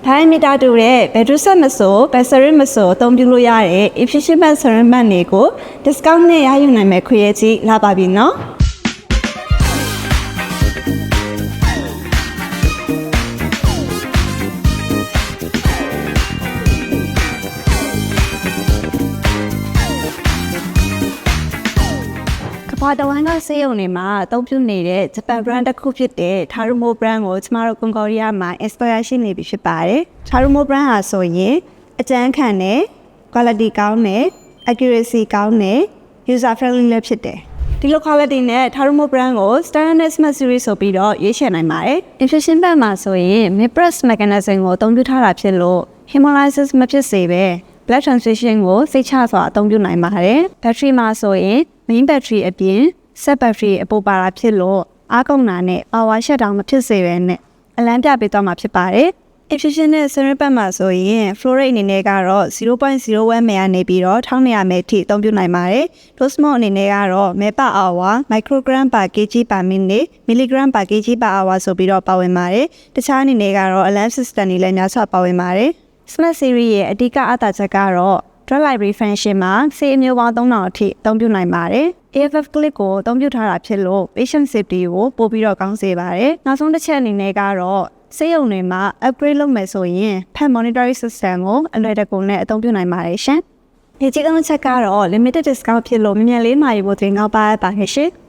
ထိုင်းမီတာတူတဲ့ဘယ်သူဆက်မဆိုဘယ်စရစ်မဆိုအသုံးပြုလို့ရတဲ့ efficient band စရစ်ဘတ်တွေကို discount နဲ့ရယူနိုင်မဲ့ခွင့်ရကြီးလာပါပြီနော်ဘာတဝမ်းကဆေးရုံတွေမှာအသုံးပြုနေတဲ့ဂျပန် brand တစ်ခုဖြစ်တဲ့ Tarumo brand ကိုကျမတို့ကွန်ကိုရီးယားမှာ inspiration နေပြီဖြစ်ပါတယ်။ Tarumo brand ဟာဆိုရင်အကျန်းခံတဲ့ quality ကောင်းတဲ့ accuracy ကောင်းတဲ့ user friendly လည်းဖြစ်တယ်။ဒီလို quality နဲ့ Tarumo brand ကို Standard Smart Series ဆိုပြီးတော့ရွေးချယ်နိုင်ပါတယ်။ Infusion band မှာဆိုရင် mid-press mechanism ကိုအသုံးပြုထားတာဖြစ်လို့ hemolysis မဖြစ်စေပဲ blood transfusion ကိုစိတ်ချစွာအသုံးပြုနိုင်ပါတယ်။ battery မှာဆိုရင် main battery အပြင် set battery အပိုပါတာဖြစ်လို့အားကုန်တာနဲ့ power shutdown မဖြစ်စေပဲနဲ့အလံပြပေးသွားမှာဖြစ်ပါတယ်။ Infusion နဲ့ syringe ပတ်မှာဆိုရင် flow rate အနေနဲ့ကတော့ 0.01 ml နေပြီးတော့1200 ml ထိအသုံးပြုနိုင်ပါတယ်။ dose mode အနေနဲ့ကတော့ ml per hour, microgram per kg per minute, milligram per kg per hour ဆိုပြီးတော့ပါဝင်ပါတယ်။တခြားအနေနဲ့ကတော့ alarm system တွေလည်းများစွာပါဝင်ပါတယ်။ Smart Series ရဲ့အဓိကအားသာချက်ကတော့ drug library function မှာဆေးအမျိုးပေါင်း3000အထိအသုံးပြုနိုင်ပါတယ်။ AFF clip ကိုအသုံးပြုထားတာဖြစ်လို့ patient safety ကိုပိုပြီးတော့ကောင်းစေပါတယ်။နောက်ဆုံးတစ်ချက်အနေနဲ့ကတော့ဆေးရုံတွေမှာ upgrade လုပ်မယ်ဆိုရင် pet monitoring system ကိုအလွယ်တကူနဲ့အသုံးပြုနိုင်ပါတယ်ရှင်။ဒီကြီးကောင်းချက်ကတော့ limited discount ဖြစ်လို့မြန်မြန်လေးမှာယူဖို့တင်ကောင်းပါပါရှင်။